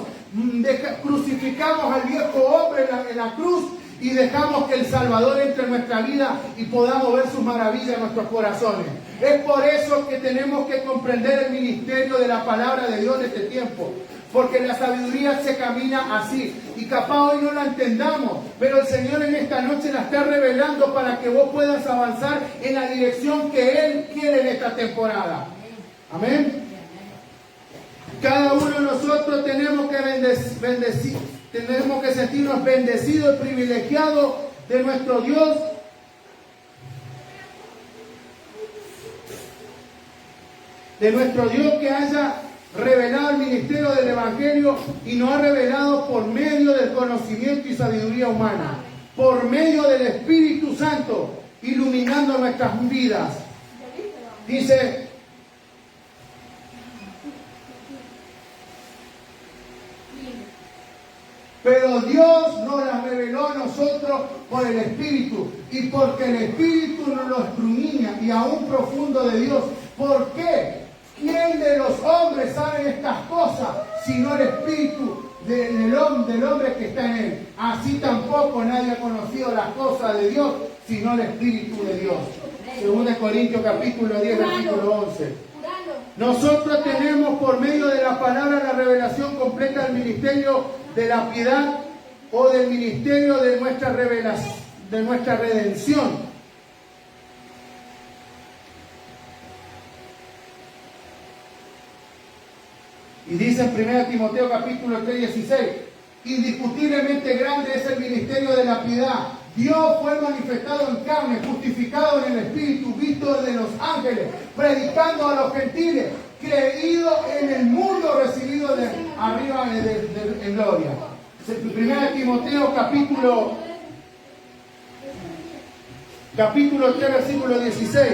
crucificamos al viejo hombre en la cruz y dejamos que el Salvador entre en nuestra vida y podamos ver sus maravillas en nuestros corazones. Es por eso que tenemos que comprender el ministerio de la palabra de Dios en este tiempo. Porque la sabiduría se camina así. Y capaz hoy no la entendamos, pero el Señor en esta noche la está revelando para que vos puedas avanzar en la dirección que Él quiere en esta temporada. Amén. Cada uno de nosotros tenemos que sentirnos bendecidos y privilegiados de nuestro Dios. De nuestro Dios, que haya revelado el ministerio del Evangelio y nos ha revelado por medio del conocimiento y sabiduría humana, por medio del Espíritu Santo, iluminando nuestras vidas. Dice, pero Dios nos las reveló a nosotros por el Espíritu, y porque el Espíritu nos lo escudriña y aún profundo de Dios. ¿Por qué? ¿Quién de los hombres sabe estas cosas, sino el Espíritu del hombre que está en él? Así tampoco nadie ha conocido las cosas de Dios, sino el Espíritu de Dios. 2 Corintios capítulo 10, versículo 11. Nosotros tenemos por medio de la palabra la revelación completa del ministerio de la piedad o del ministerio de nuestra revelación, de nuestra redención. Y dice en 1 Timoteo capítulo 3, 16, indiscutiblemente grande es el ministerio de la piedad. Dios fue manifestado en carne, justificado en el Espíritu, visto de los ángeles, predicando a los gentiles, creído en el mundo, recibido de arriba en gloria. 1 Timoteo capítulo 3, versículo 16.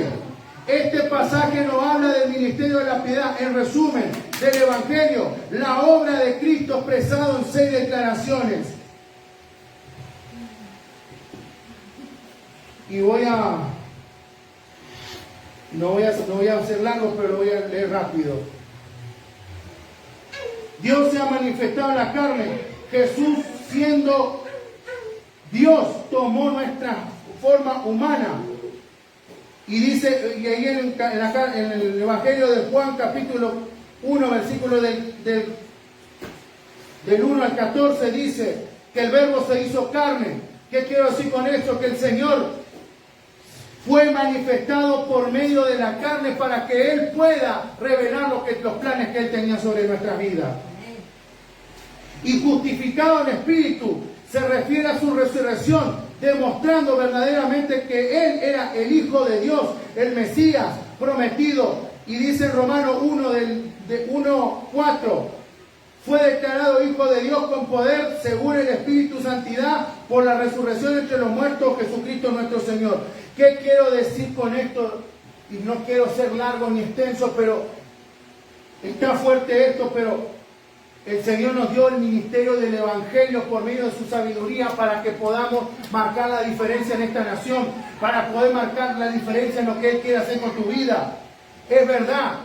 Este pasaje nos habla del ministerio de la piedad, en resumen, del Evangelio, la obra de Cristo expresado en 6 declaraciones. Y no voy a ser largo, pero lo voy a leer rápido. Dios se ha manifestado en la carne. Jesús, siendo Dios, tomó nuestra forma humana. Y dice, y ahí en el Evangelio de Juan, capítulo 1, versículo del 1 al 14, dice que el Verbo se hizo carne. ¿Qué quiero decir con esto? Que el Señor fue manifestado por medio de la carne para que Él pueda revelar los planes que Él tenía sobre nuestras vidas. Y justificado en espíritu, se refiere a su resurrección, demostrando verdaderamente que Él era el Hijo de Dios, el Mesías prometido. Y dice en Romanos 1:4, fue declarado Hijo de Dios con poder, según el Espíritu Santidad, por la resurrección entre los muertos, Jesucristo nuestro Señor. ¿Qué quiero decir con esto? Y no quiero ser largo ni extenso, pero está fuerte esto, pero el Señor nos dio el ministerio del Evangelio por medio de su sabiduría para que podamos marcar la diferencia en esta nación, para poder marcar la diferencia en lo que Él quiere hacer con tu vida. Es verdad,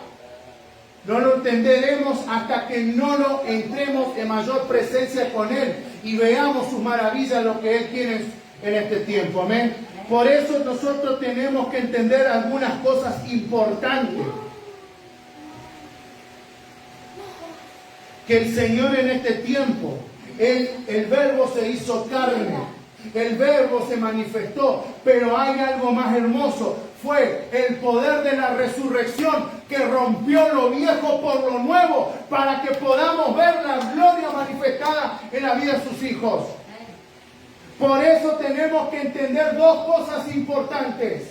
no lo entenderemos hasta que no lo entremos en mayor presencia con Él y veamos sus maravillas, lo que Él quiere en este tiempo. Amén. Por eso nosotros tenemos que entender algunas cosas importantes. Que el Señor en este tiempo, el Verbo se hizo carne, el Verbo se manifestó, pero hay algo más hermoso, fue el poder de la resurrección que rompió lo viejo por lo nuevo, para que podamos ver la gloria manifestada en la vida de sus hijos. Por eso tenemos que entender dos cosas importantes.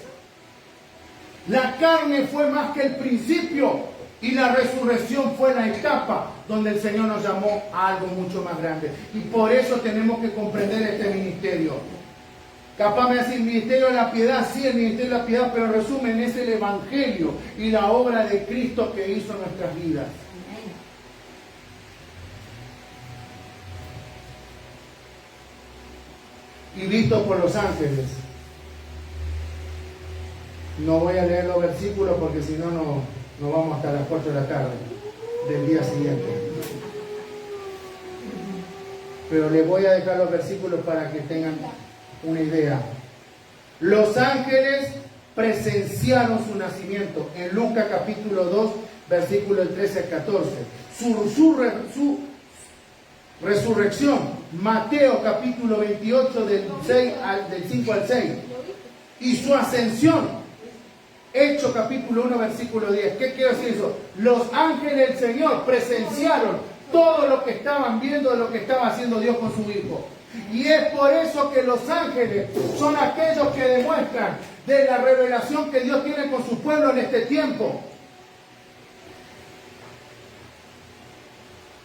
La carne fue más que el principio, y la resurrección fue la etapa donde el Señor nos llamó a algo mucho más grande. Y por eso tenemos que comprender este ministerio. Capaz me hace el ministerio de la piedad, sí, el ministerio de la piedad, pero en resumen es el Evangelio y la obra de Cristo que hizo en nuestras vidas. Y visto por los ángeles. No voy a leer los versículos porque si no, no vamos hasta las 4 de la tarde del día siguiente. Pero les voy a dejar los versículos para que tengan una idea. Los ángeles presenciaron su nacimiento en Lucas capítulo 2, versículos 13 al 14. Su resurrección, Mateo capítulo 28, del 5 al 6. Y su ascensión, Hechos capítulo 1, versículo 10. ¿Qué quiere decir eso? Los ángeles del Señor presenciaron todo lo que estaban viendo de lo que estaba haciendo Dios con su Hijo. Y es por eso que los ángeles son aquellos que demuestran de la revelación que Dios tiene con su pueblo en este tiempo.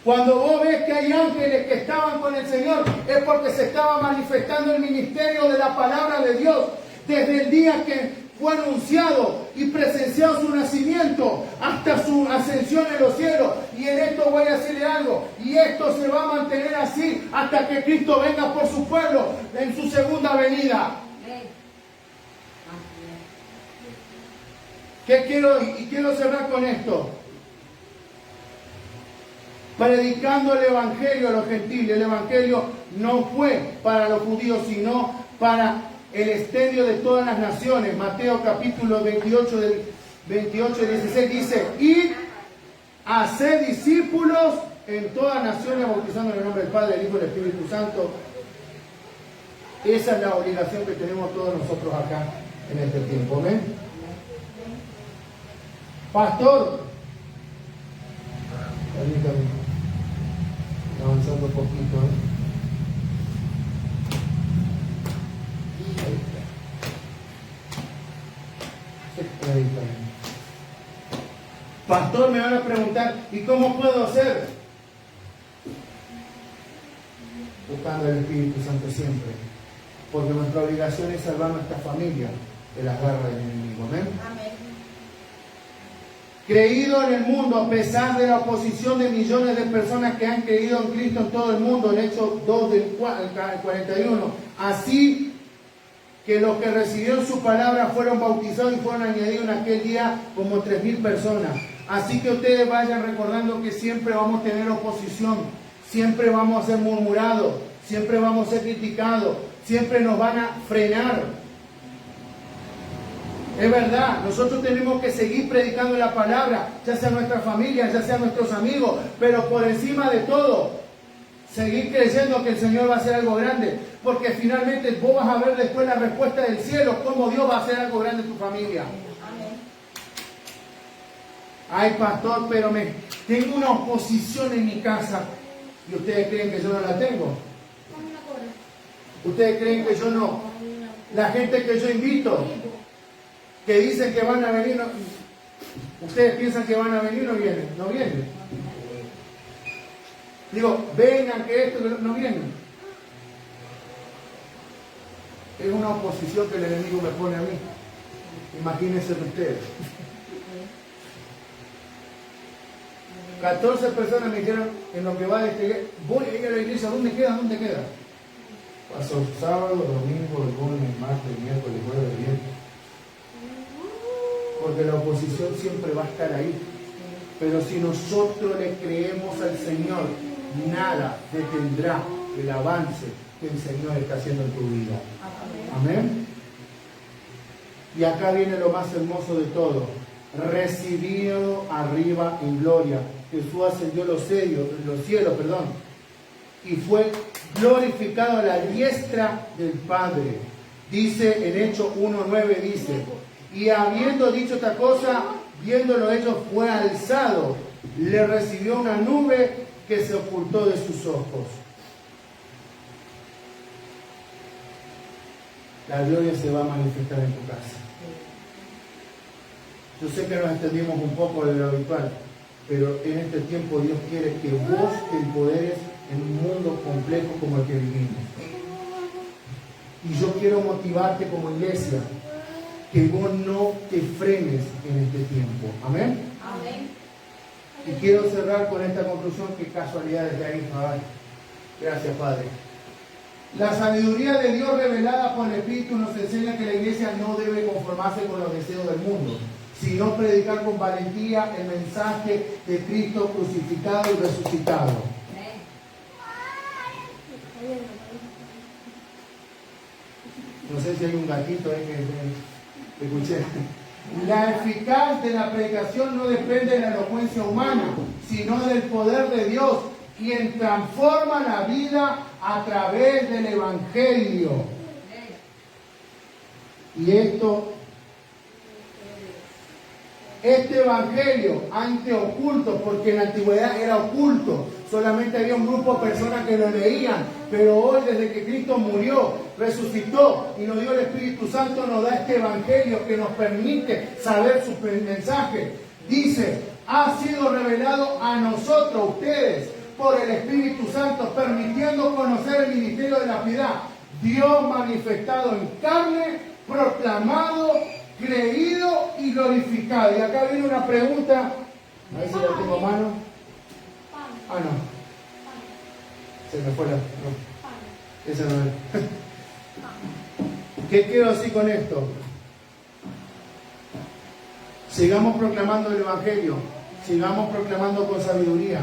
Cuando vos ves que hay ángeles que estaban con el Señor, es porque se estaba manifestando el ministerio de la palabra de Dios. Desde el día que fue anunciado y presenciado su nacimiento hasta su ascensión en los cielos. Y en esto voy a decirle algo, y esto se va a mantener así hasta que Cristo venga por su pueblo en su segunda venida. Quiero cerrar con esto. Predicando el Evangelio a los gentiles. El Evangelio no fue para los judíos, sino para el extendio de todas las naciones. Mateo capítulo 28, del 28 y 16 dice: id, haced discípulos en todas naciones, bautizando en el nombre del Padre, del Hijo y del Espíritu Santo. Esa es la obligación que tenemos todos nosotros acá en este tiempo. ¿Amén? Pastor, permítame, avanzando un poquito. Ahí está. Pastor, me van a preguntar, ¿y cómo puedo hacer? Buscando el Espíritu Santo siempre. Porque nuestra obligación es salvar a nuestra familia de las garras del enemigo. ¿Amén? Amén. Creído en el mundo a pesar de la oposición de millones de personas que han creído en Cristo en todo el mundo. El Hechos 2 del 41. Así que los que recibieron su palabra fueron bautizados y fueron añadidos en aquel día como 3.000 personas. Así que ustedes vayan recordando que siempre vamos a tener oposición, siempre vamos a ser murmurados, siempre vamos a ser criticados, siempre nos van a frenar. Es verdad, nosotros tenemos que seguir predicando la palabra, ya sea nuestra familia, ya sea nuestros amigos, pero por encima de todo, seguir creyendo que el Señor va a hacer algo grande, porque finalmente vos vas a ver después la respuesta del cielo, cómo Dios va a hacer algo grande en tu familia. Ay, pastor, pero tengo una oposición en mi casa. ¿Y ustedes creen que yo no la tengo? ¿Ustedes creen que yo no? La gente que yo invito, que dicen que van a venir, no, ¿ustedes piensan que van a venir o no vienen? No vienen. Digo, vengan que esto, que no vienen. Es una oposición que el enemigo me pone a mí. Imagínense ustedes. 14 personas me dijeron en lo que va de este, voy a ir a la iglesia, ¿dónde queda? ¿Dónde queda? Paso sábado, domingo, lunes, martes, miércoles, jueves, viernes. Porque la oposición siempre va a estar ahí. Pero si nosotros le creemos al Señor, nada detendrá el avance que el Señor está haciendo en tu vida. Amén. Y acá viene lo más hermoso de todo. Recibido arriba en gloria. Jesús ascendió los cielos, y fue glorificado a la diestra del Padre. Dice en Hechos 1:9, dice: y habiendo dicho esta cosa, viéndolo ellos, fue alzado, le recibió una nube que se ocultó de sus ojos. La gloria se va a manifestar en tu casa. Yo sé que nos extendimos un poco de lo habitual, pero en este tiempo Dios quiere que vos te empoderes en un mundo complejo como el que vivimos. Y yo quiero motivarte como iglesia, que vos no te frenes en este tiempo. ¿Amén? Amén. Y quiero cerrar con esta conclusión, que casualidad desde ahí. Ay, gracias, Padre. La sabiduría de Dios revelada por el Espíritu nos enseña que la iglesia no debe conformarse con los deseos del mundo, sino predicar con valentía el mensaje de Cristo crucificado y resucitado. No sé si hay un gatito ahí que escuché. La eficacia de la predicación no depende de la elocuencia humana, sino del poder de Dios, quien transforma la vida a través del Evangelio. Y este Evangelio, antes oculto, porque en la antigüedad era oculto, solamente había un grupo de personas que lo leían, pero hoy, desde que Cristo murió, resucitó y nos dio el Espíritu Santo, nos da este Evangelio que nos permite saber su mensaje. Dice: ha sido revelado a nosotros, ustedes, por el Espíritu Santo, permitiendo conocer el ministerio de la piedad. Dios manifestado en carne, proclamado, creído y glorificado. Y acá viene una pregunta, a ver si la tengo a mano. Ah, no. Se me fue la... No. Esa no es. ¿Qué quiero decir con esto? Sigamos proclamando el Evangelio, sigamos proclamando con sabiduría,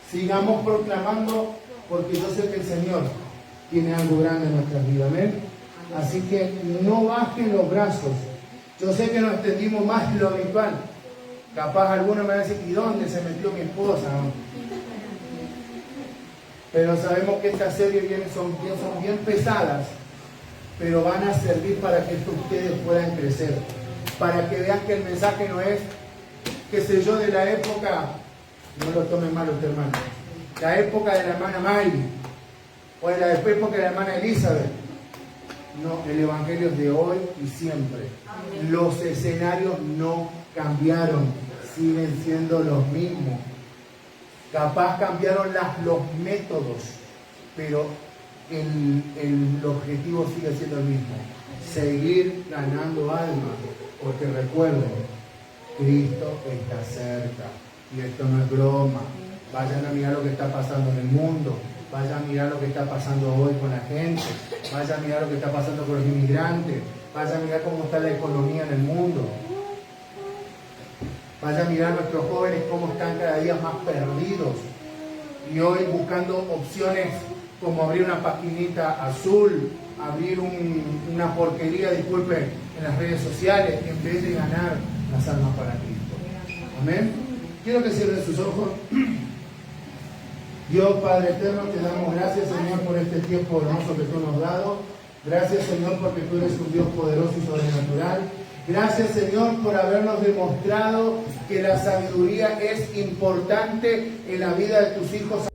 sigamos proclamando porque yo sé que el Señor tiene algo grande en nuestras vidas, amén. Así que no bajen los brazos. Yo sé que nos extendimos más de lo habitual. Capaz alguno me va a decir, ¿y dónde se metió mi esposa? Pero sabemos que estas series son bien pesadas, pero van a servir para que ustedes puedan crecer, para que vean que el mensaje no es, qué sé yo, de la época, no lo tomen mal usted, hermano, la época de la hermana Mary, o de la época de la hermana Elizabeth. No, el Evangelio es de hoy y siempre. Amén. Los escenarios no cambiaron, siguen siendo los mismos. Capaz cambiaron los métodos, pero el objetivo sigue siendo el mismo. Seguir ganando almas, porque recuerden, Cristo está cerca. Y esto no es broma. Vayan a mirar lo que está pasando en el mundo. Vayan a mirar lo que está pasando hoy con la gente. Vayan a mirar lo que está pasando con los inmigrantes. Vayan a mirar cómo está la economía en el mundo. Vayan a mirar a nuestros jóvenes cómo están cada día más perdidos. Y hoy buscando opciones como abrir una paginita azul, abrir una porquería, disculpen, en las redes sociales, en vez de ganar las almas para Cristo. Amén. Quiero que cierren sus ojos. Dios Padre eterno, te damos gracias, Señor, por este tiempo hermoso que tú nos has dado. Gracias, Señor, porque tú eres un Dios poderoso y sobrenatural. Gracias, Señor, por habernos demostrado que la sabiduría es importante en la vida de tus hijos.